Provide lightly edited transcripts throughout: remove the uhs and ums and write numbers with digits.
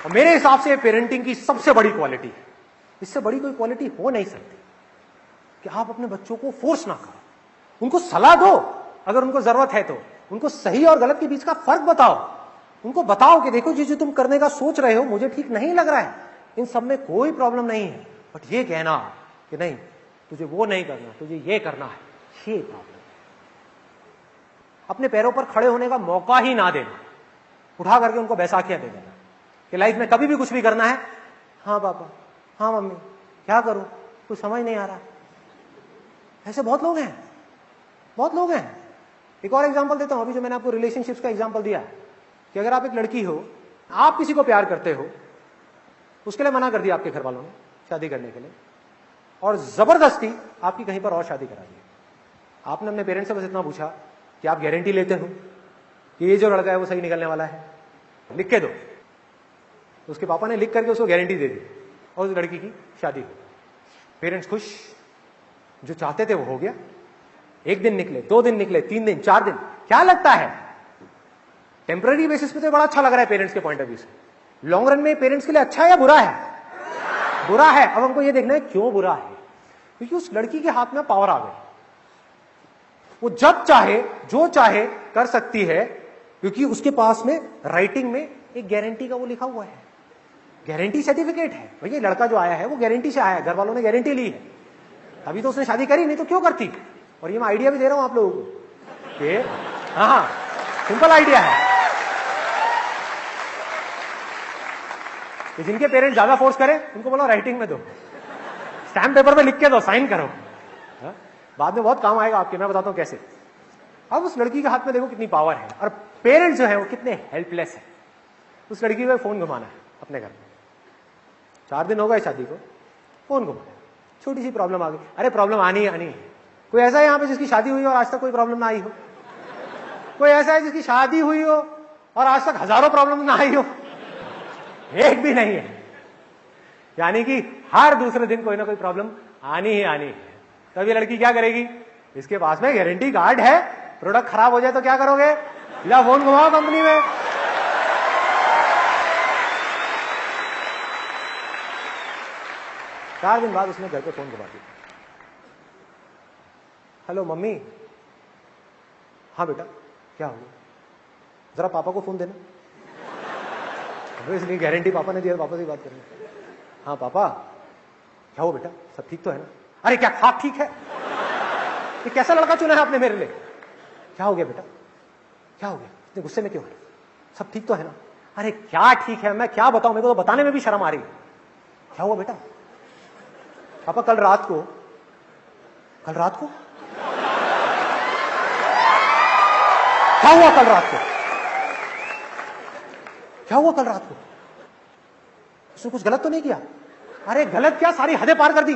और मेरे हिसाब से पेरेंटिंग की सबसे बड़ी क्वालिटी है, इससे बड़ी कोई क्वालिटी हो नहीं सकती कि आप अपने बच्चों को फोर्स ना करो, उनको सलाह दो अगर उनको जरूरत है तो, उनको सही और गलत के बीच का फर्क बताओ, उनको बताओ कि देखो जो तुम करने का सोच रहे हो मुझे ठीक नहीं लग रहा है, इन सब में कोई प्रॉब्लम नहीं है, बट ये कहना कि नहीं तुझे वो नहीं करना, तुझे ये करना है, ये प्रॉब्लम है। अपने पैरों पर खड़े होने का मौका ही ना देना, उठा करके उनको बैसाखियां दे देना कि लाइफ में कभी भी कुछ भी करना है, हाँ पापा, हाँ मम्मी, क्या करूं, कुछ समझ नहीं आ रहा। ऐसे बहुत लोग हैं, बहुत लोग हैं। एक और एग्जांपल देता हूं, अभी जो मैंने आपको रिलेशनशिप्स का एग्जांपल दिया है कि अगर आप एक लड़की हो, आप किसी को प्यार करते हो, उसके लिए मना कर दिया आपके घर वालों ने शादी करने के लिए, और जबरदस्ती आपकी कहीं पर और शादी करा दी। आपने अपने पेरेंट्स से बस इतना पूछा कि आप गारंटी लेते हो कि ये जो लड़का है वो सही निकलने वाला है, लिख के दो। तो उसके पापा ने लिख करके उसको गारंटी दे दी और उस लड़की की शादी हो। पेरेंट्स खुश, जो चाहते थे वो हो गया। एक दिन निकले, 2 दिन निकले, 3 दिन, 4 दिन, क्या लगता है टेम्पररी बेसिस पे तो बड़ा अच्छा लग रहा है पेरेंट्स के पॉइंट ऑफ व्यू से, लॉन्ग रन में पेरेंट्स के लिए अच्छा है या बुरा है? बुरा है। अब हमको ये देखना है क्यों बुरा है, क्योंकि उस लड़की के हाथ में पावर आ गई, वो जब चाहे जो चाहे कर सकती है, क्योंकि उसके पास में राइटिंग में एक गारंटी का वो लिखा हुआ है, गारंटी सर्टिफिकेट है। भैया लड़का जो आया है वो गारंटी से आया है, घर वालों ने गारंटी ली है, अभी तो उसने शादी करी, नहीं तो क्यों करती। और ये मैं आइडिया भी दे रहा हूं आप लोगों को कि हाँ, सिंपल आइडिया है कि जिनके पेरेंट्स ज्यादा फोर्स करें उनको बोलो राइटिंग में दो, स्टैम्प पेपर पे लिख के दो, साइन करो, बाद में बहुत काम आएगा आपके, मैं बताता हूं कैसे। अब उस लड़की के हाथ में देखो कितनी पावर है, और पेरेंट्स जो है वो कितने हेल्पलेस है। उस लड़की को फोन घुमाना है अपने घर में, 4 दिन हो गए शादी को, फोन घुमाना, छोटी सी प्रॉब्लम आ गई, अरे प्रॉब्लम आनी है। कोई ऐसा है यहां पे जिसकी शादी हुई हो और आज तक कोई प्रॉब्लम ना आई हो? कोई ऐसा है जिसकी शादी हुई हो और आज तक हजारों प्रॉब्लम ना आई हो? एक भी नहीं है। यानी कि हर दूसरे दिन कोई ना कोई प्रॉब्लम आनी ही आनी है। तब ये लड़की क्या करेगी, इसके पास में गारंटी कार्ड है, प्रोडक्ट खराब हो जाए तो क्या करोगे, या फोन घुमाओ कंपनी में। चार दिन बाद उसने घर पे फोन घुमा दिया, हेलो मम्मी, हाँ बेटा क्या हुआ, जरा पापा को फोन देना। इसलिए गारंटी पापा ने दिया, पापा से बात करनी। हाँ पापा क्या हुआ बेटा, सब ठीक तो है ना? अरे क्या हाँ ठीक है, ये कैसा लड़का चुना है आपने मेरे लिए? क्या हो गया बेटा, क्या हो गया, इतने गुस्से में क्यों है? सब ठीक तो है ना? अरे क्या ठीक है, मैं क्या बताऊं, मेरे को तो बताने में भी शर्म आ रही है। क्या हुआ बेटा? पापा कल रात को क्या हुआ कल रात को? क्या हुआ कल रात को? उसने कुछ गलत तो नहीं किया? अरे गलत क्या, सारी हदें पार कर दी।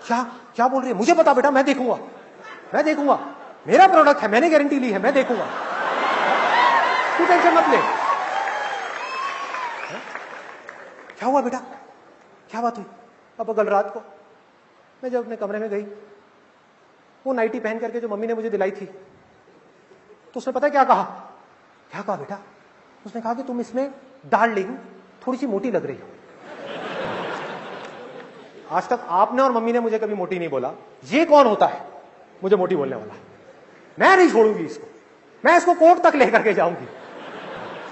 क्या बोल रही है? मुझे पता बेटा, मैं देखूंगा, मेरा प्रोडक्ट है, मैंने गारंटी ली है, मैं देखूंगा, तू टेंशन मत ले। क्या हुआ बेटा, क्या बात हुई? अब कल रात को मैं जब अपने कमरे में गई, वो नाइटी पहन करके जो मम्मी ने मुझे दिलाई थी, तो उसने पता क्या कहा बेटा? उसने कहा कि तुम इसमें डार्लिंग थोड़ी सी मोटी लग रही हो। आज तक आपने और मम्मी ने मुझे कभी मोटी नहीं बोला, ये कौन होता है मुझे मोटी बोलने वाला? मैं नहीं छोड़ूंगी इसको, मैं इसको कोर्ट तक लेकर के जाऊंगी।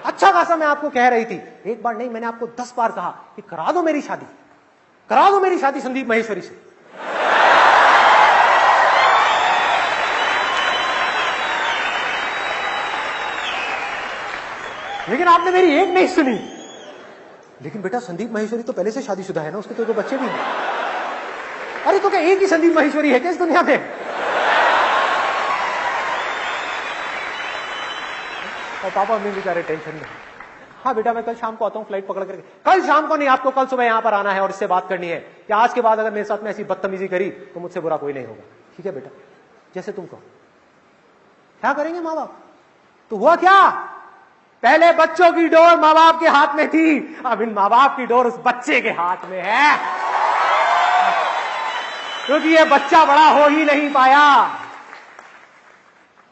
अच्छा खासा मैं आपको कह रही थी, एक बार नहीं मैंने आपको 10 बार कहा कि करा दो मेरी शादी संदीप महेश्वरी से। लेकिन आपने मेरी एक नहीं सुनी। लेकिन बेटा संदीप महेश्वरी तो पहले से शादीशुदा है ना, उसके तो बच्चे भी हैं। अरे तो क्या एक ही संदीप महेश्वरी है क्या इस दुनिया में? और पापा मम्मी बेचारे टेंशन में, हाँ बेटा मैं कल शाम को आता हूँ फ्लाइट पकड़ करके। कल शाम को नहीं, आपको कल सुबह यहां पर आना है और इससे बात करनी है कि आज के बाद अगर मेरे साथ में ऐसी बदतमीजी करी तो मुझसे बुरा कोई नहीं होगा, ठीक है बेटा, जैसे तुम कहो। क्या करेंगे माँ बाप? तो हुआ क्या, पहले बच्चों की डोर माँ बाप के हाथ में थी, अब इन माँ बाप की डोर उस बच्चे के हाथ में है, क्योंकि ये बच्चा बड़ा हो ही नहीं पाया।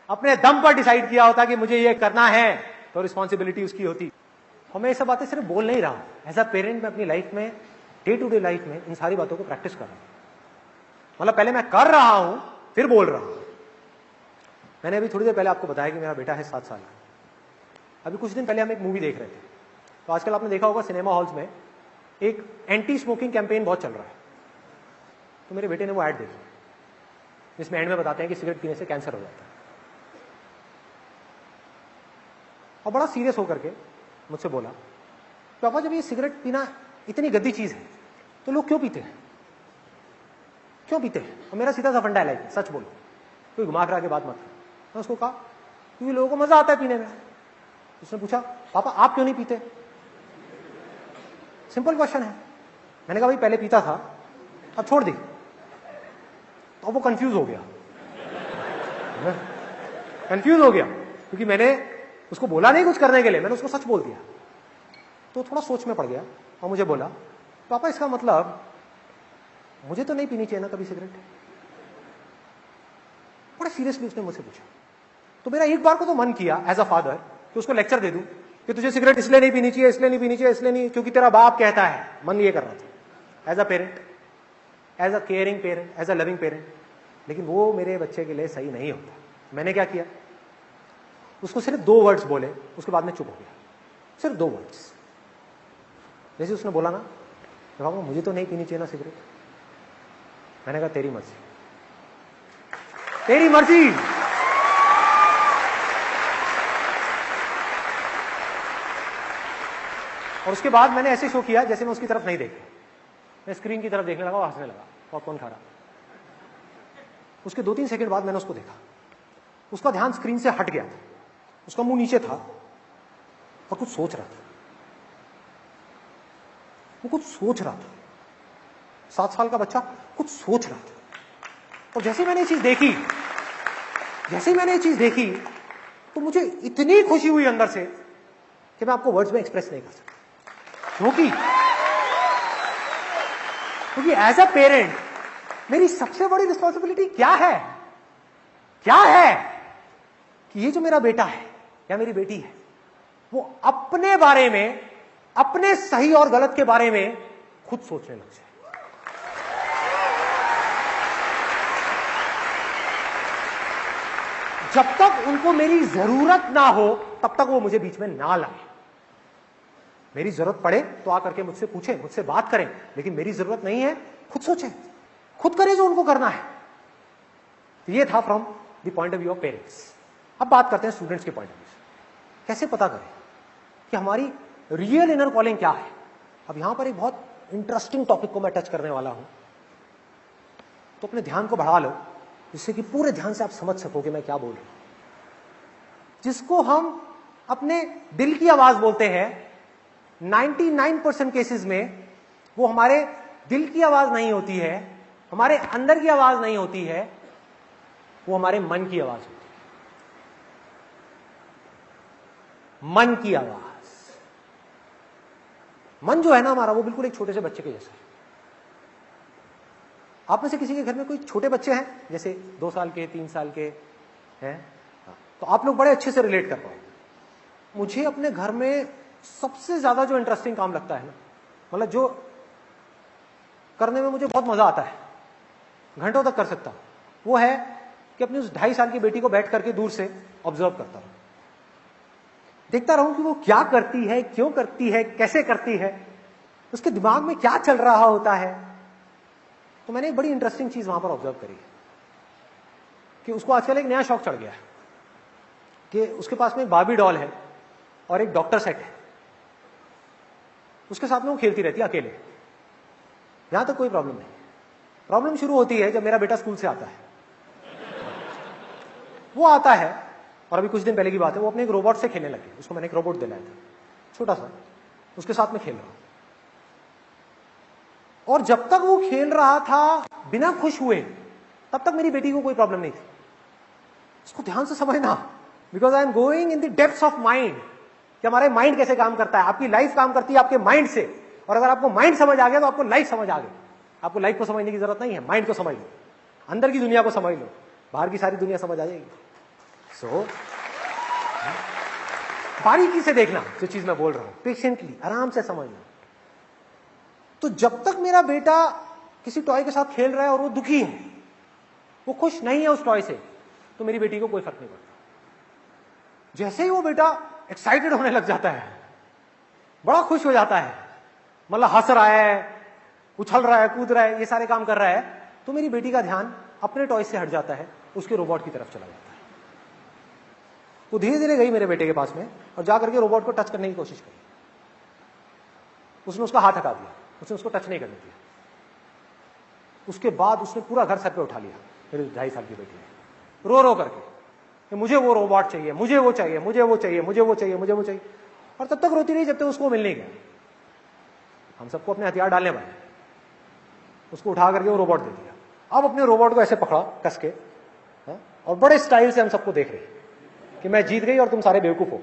अपने दम पर डिसाइड किया होता कि मुझे ये करना है तो रिस्पॉन्सिबिलिटी उसकी होती। और मैं ये सब बातें सिर्फ बोल नहीं रहा हूं, एज अ पेरेंट मैं अपनी लाइफ में, डे टू डे लाइफ में इन सारी बातों को प्रैक्टिस कर रहा हूं। मतलब पहले मैं कर रहा हूं, फिर बोल रहा हूं। मैंने अभी थोड़ी देर पहले आपको बताया कि मेरा बेटा है 7 साल का। अभी कुछ दिन पहले हम एक मूवी देख रहे थे, तो आजकल आपने देखा होगा सिनेमा हॉल्स में एक एंटी स्मोकिंग कैंपेन बहुत चल रहा है। तो मेरे बेटे ने वो ऐड देखी, जिसमें एंड में बताते हैं कि सिगरेट पीने से कैंसर हो जाता है। और बड़ा सीरियस होकर के मुझसे बोला, पापा जब ये सिगरेट पीना इतनी गंदी चीज है तो लोग क्यों पीते हैं, क्यों पीते हैं? और मेरा सीधा सा फंडा है, सच बोलो, कोई घुमा फिरा के बात मत करो। मैं उसको कहा क्योंकि लोगों को मजा आता है पीने में। उसने पूछा पापा आप क्यों नहीं पीते? सिंपल क्वेश्चन है। मैंने कहा भाई पहले पीता था, अब छोड़ दी। तो वो कंफ्यूज हो गया, कंफ्यूज हो गया, क्योंकि मैंने उसको बोला नहीं कुछ करने के लिए, मैंने उसको सच बोल दिया। तो थोड़ा सोच में पड़ गया और मुझे बोला पापा इसका मतलब मुझे तो नहीं पीनी चाहिए ना कभी सिगरेट? बड़ा सीरियसली उसने मुझसे पूछा। तो मेरा एक बार को तो मन किया एज अ फादर कि उसको लेक्चर दे दूं कि तुझे सिगरेट इसलिए नहीं पीनी चाहिए, इसलिए नहीं पीनी चाहिए, इसलिए नहीं क्योंकि तेरा बाप कहता है। मन ये कर रहा था as a parent, as a caring parent, as a loving parent. लेकिन वो मेरे बच्चे के लिए सही नहीं होता। मैंने क्या किया, उसको सिर्फ 2 वर्ड्स बोले, उसके बाद में चुप हो गया। सिर्फ 2 वर्ड्स। जैसे उसने बोला ना कि बाबा मुझे तो नहीं पीनी चाहिए ना सिगरेट, मैंने कहा तेरी मर्जी, तेरी मर्जी। और उसके बाद मैंने ऐसे शो किया जैसे मैं उसकी तरफ नहीं देखा, मैं स्क्रीन की तरफ देखने लगा और हंसने लगा, पॉपकॉर्न खा रहा। उसके 2-3 सेकंड बाद मैंने उसको देखा, उसका ध्यान स्क्रीन से हट गया था, उसका मुंह नीचे था और कुछ सोच रहा था। वो कुछ सोच रहा था, 7 साल का बच्चा कुछ सोच रहा था। और जैसे मैंने ये चीज देखी, तो मुझे इतनी खुशी हुई अंदर से कि मैं आपको वर्ड्स में एक्सप्रेस नहीं कर सकता। क्योंकि एज अ पेरेंट मेरी सबसे बड़ी रिस्पॉन्सिबिलिटी क्या है कि ये जो मेरा बेटा है या मेरी बेटी है, वो अपने बारे में, अपने सही और गलत के बारे में खुद सोचने लग जाए। जब तक उनको मेरी जरूरत ना हो तब तक वो मुझे बीच में ना लाए। मेरी जरूरत पड़े तो आकर के मुझसे पूछे, मुझसे बात करें, लेकिन मेरी जरूरत नहीं है, खुद सोचें, खुद करें जो उनको करना है। तो ये था from the point of view of parents. अब बात करते हैं स्टूडेंट्स के पॉइंट ऑफ व्यू से। कैसे पता करें कि हमारी रियल इनर कॉलिंग क्या है? अब यहां पर एक बहुत इंटरेस्टिंग टॉपिक को मैं टच करने वाला हूं, तो अपने ध्यान को बढ़ा लो जिससे कि पूरे ध्यान से आप समझ सको कि मैं क्या बोल रहा हूं। जिसको हम अपने दिल की आवाज बोलते हैं, 99% केसेस में वो हमारे दिल की आवाज नहीं होती है, हमारे अंदर की आवाज नहीं होती है, वो हमारे मन की आवाज होती है। मन की आवाज। मन जो है ना हमारा, वो बिल्कुल एक छोटे से बच्चे के जैसा है। आप में से किसी के घर में कोई छोटे बच्चे हैं, जैसे 2 साल के, 3 साल के हैं, तो आप लोग बड़े अच्छे से रिलेट कर पाओगे। मुझे अपने घर में सबसे ज्यादा जो इंटरेस्टिंग काम लगता है ना, मतलब जो करने में मुझे बहुत मजा आता है, घंटों तक कर सकता हूं, वो है कि अपनी उस 2.5 साल की बेटी को बैठ करके दूर से ऑब्जर्व करता हूं, देखता रहूं कि वो क्या करती है, क्यों करती है, कैसे करती है, उसके दिमाग में क्या चल रहा होता है। तो मैंने एक बड़ी इंटरेस्टिंग चीज वहां पर ऑब्जर्व करी कि उसको आजकल एक नया शौक चढ़ गया है कि उसके पास में एक बार्बी डॉल है और एक डॉक्टर सेट है, उसके साथ में वो खेलती रहती है अकेले। यहां तक कोई प्रॉब्लम नहीं। प्रॉब्लम शुरू होती है जब मेरा बेटा स्कूल से आता है। वो आता है और अभी कुछ दिन पहले की बात है, वो अपने एक रोबोट से खेलने लगे। उसको मैंने एक रोबोट दिलाया था, छोटा सा, उसके साथ में खेल रहा हूं। और जब तक वो खेल रहा था बिना खुश हुए, तब तक मेरी बेटी को कोई प्रॉब्लम नहीं थी। उसको ध्यान से समझना, because I am going in the depths of mind कि हमारे माइंड कैसे काम करता है। आपकी लाइफ काम करती है आपके माइंड से, और अगर आपको माइंड समझ आ गया तो आपको लाइफ समझ आ गई। आपको लाइफ को समझने की जरूरत नहीं है, माइंड को समझ लो, अंदर की दुनिया को समझ लो, बाहर की सारी दुनिया समझ आ जाएगी। सो बारीकी से देखना जो चीज मैं बोल रहा हूं, पेशेंटली, आराम से समझना। तो जब तक मेरा बेटा किसी टॉय के साथ खेल रहा है और वो दुखी है, वो खुश नहीं है उस टॉय से, तो मेरी बेटी को कोई फर्क नहीं पड़ता। जैसे ही वो बेटा एक्साइटेड होने लग जाता है, बड़ा खुश हो जाता है, मतलब हंस रहा है, उछल रहा है, कूद रहा है, ये सारे काम कर रहा है, तो मेरी बेटी का ध्यान अपने टॉय से हट जाता है, उसके रोबोट की तरफ चला जाता है। वो धीरे धीरे गई मेरे बेटे के पास में और जाकर के रोबोट को टच करने की कोशिश करी। उसने उसका हाथ हटा दिया, उसने उसको टच नहीं करने दिया। उसके बाद उसने पूरा घर सर पे उठा लिया, मेरी 2.5 साल की बेटी ने, रो रो करके कि मुझे वो रोबोट चाहिए, मुझे वो चाहिए, मुझे वो चाहिए, मुझे वो चाहिए, मुझे वो चाहिए। और तब तक रोती रही जब तक उसको मिल नहीं गया। हम सबको अपने हथियार डालने वाले, उसको उठा करके वो रोबोट दे दिया। अब अपने रोबोट को ऐसे पकड़ा कस के, और बड़े स्टाइल से हम सबको देख रहे कि मैं जीत गई और तुम सारे बेवकूफ हो,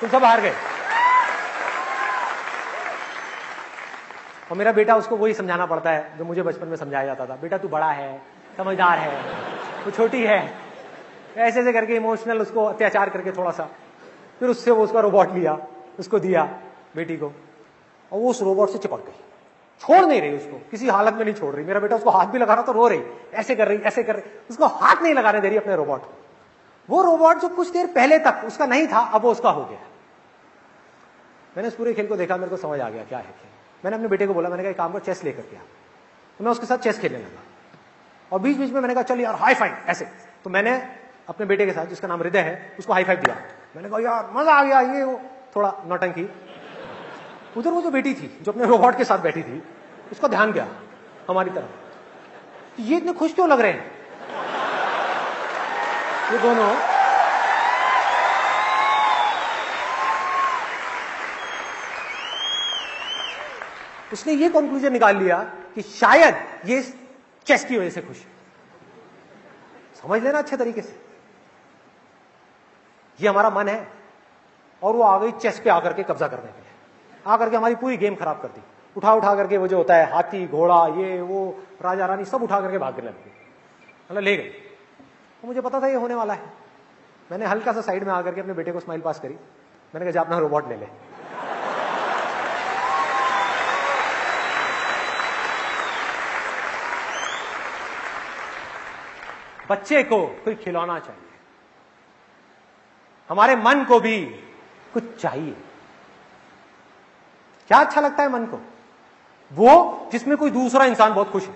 तुम सब हार गए। और मेरा बेटा, उसको वही समझाना पड़ता है जो मुझे बचपन में समझाया जाता था, बेटा तू बड़ा है, समझदार है, तू छोटी है, ऐसे ऐसे करके इमोशनल उसको अत्याचार करके थोड़ा सा, फिर उससे वो उसका रोबोट लिया, उसको दिया बेटी को, और वो उस रोबोट से चिपक गई, छोड़ नहीं रही उसको, किसी हालत में नहीं छोड़ रही। मेरा बेटा उसको हाथ भी लगा रहा तो रो रही, ऐसे कर रही, ऐसे कर रही, उसको हाथ नहीं लगाने दे रही अपने रोबोट को। वो रोबोट जो कुछ देर पहले तक उसका नहीं था, अब वो उसका हो गया। मैंने इस पूरे खेल को देखा, मेरे को समझ आ गया क्या है खेल। मैंने अपने बेटे को बोला, मैंने कहा काम को चेस लेकर के आ, तो मैं उसके साथ चेस खेलने लगा। और बीच बीच में मैंने कहा चल यार हाई फाइव, ऐसे। तो मैंने अपने बेटे के साथ, जिसका नाम हृदय है, उसको हाई फाइव दिया। मैंने कहा यार मजा आ गया, ये वो थोड़ा नौटंकी। उधर वो जो बेटी थी जो अपने रोबोट के साथ बैठी थी, उसका ध्यान गया हमारी तरफ, ये इतने खुश क्यों लग रहे हैं ये दोनों। उसने ये कंक्लूजन निकाल लिया कि शायद ये चेस की वजह से खुश है। समझ लेना अच्छे तरीके से, ये हमारा मन है और वो आ गई चेस पे आकर के कब्जा करने के लिए, आकर के हमारी पूरी गेम खराब कर दी। उठा उठा करके वो जो होता है हाथी घोड़ा, ये वो राजा रानी सब उठा करके भागने लग गई, मतलब ले गई। तो मुझे पता था ये होने वाला है। मैंने हल्का सा साइड में आकर के अपने बेटे को स्माइल पास करी, मैंने कहा जा अपना रोबोट ले ले। बच्चे को कोई खिलौना चाहिए, हमारे मन को भी कुछ चाहिए। क्या अच्छा लगता है मन को? वो जिसमें कोई दूसरा इंसान बहुत खुश है।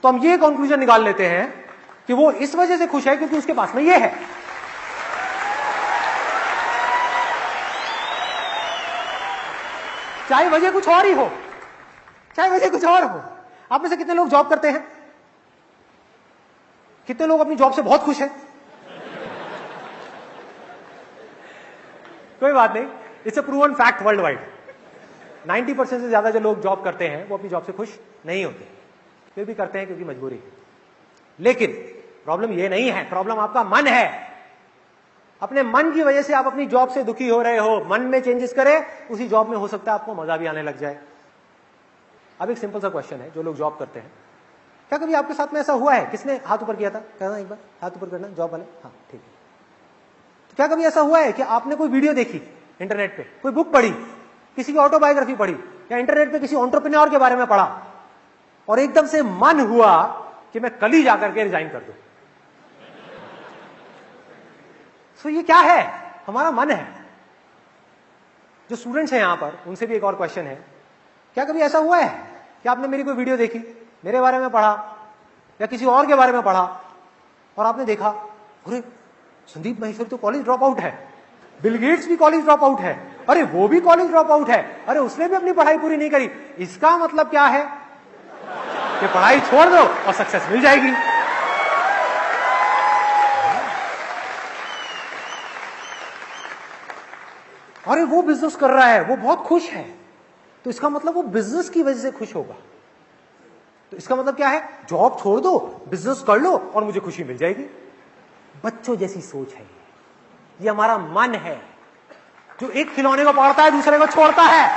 तो हम ये कंक्लूजन निकाल लेते हैं कि वो इस वजह से खुश है क्योंकि उसके पास में ये है। चाहे वजह कुछ और ही हो, चाहे वजह कुछ और हो। आप में से कितने लोग जॉब करते हैं? कितने लोग अपनी जॉब से बहुत खुश हैं? कोई बात नहीं, it's a proven fact world wide. 90% से ज्यादा जो लोग जॉब करते हैं वो अपनी जॉब से खुश नहीं होते, फिर भी करते हैं क्योंकि मजबूरी है। लेकिन प्रॉब्लम ये नहीं है, प्रॉब्लम आपका मन है। अपने मन की वजह से आप अपनी जॉब से दुखी हो रहे हो। मन में चेंजेस करें, उसी जॉब में हो सकता है आपको मजा भी आने लग जाए। अब एक सिंपल सा क्वेश्चन है, जो लोग जॉब करते हैं, क्या कभी आपके साथ में ऐसा हुआ है? किसने हाथ ऊपर किया था? कहना एक बार, हाथ ऊपर करना, जॉब वाले। हाँ ठीक है। तो क्या कभी ऐसा हुआ है कि आपने कोई वीडियो देखी इंटरनेट पे, कोई बुक पढ़ी, किसी की ऑटोबायोग्राफी पढ़ी, या इंटरनेट पे किसी एंटरप्रेन्योर के बारे में पढ़ा, और एकदम से मन हुआ कि मैं कल ही जाकर के रिजाइन कर दूं? तो ये क्या है? हमारा मन है। जो स्टूडेंट्स हैं यहां पर, उनसे भी एक और क्वेश्चन है, क्या कभी ऐसा हुआ है कि आपने मेरी कोई वीडियो देखी, मेरे बारे में पढ़ा या किसी और के बारे में पढ़ा, और आपने देखा अरे संदीप माहेश्वरी तो कॉलेज ड्रॉप आउट है, बिल गेट्स भी कॉलेज ड्रॉप आउट है, अरे वो भी कॉलेज ड्रॉप आउट है, अरे उसने भी अपनी पढ़ाई पूरी नहीं करी। इसका मतलब क्या है कि पढ़ाई छोड़ दो और सक्सेस मिल जाएगी। अरे वो बिजनेस कर रहा है, वो बहुत खुश है, तो इसका मतलब वो बिजनेस की वजह से खुश होगा। तो इसका मतलब क्या है? जॉब छोड़ दो, बिजनेस कर लो और मुझे खुशी मिल जाएगी। बच्चों जैसी सोच है ये हमारा मन है, जो एक खिलौने को पकड़ता है दूसरे को छोड़ता है।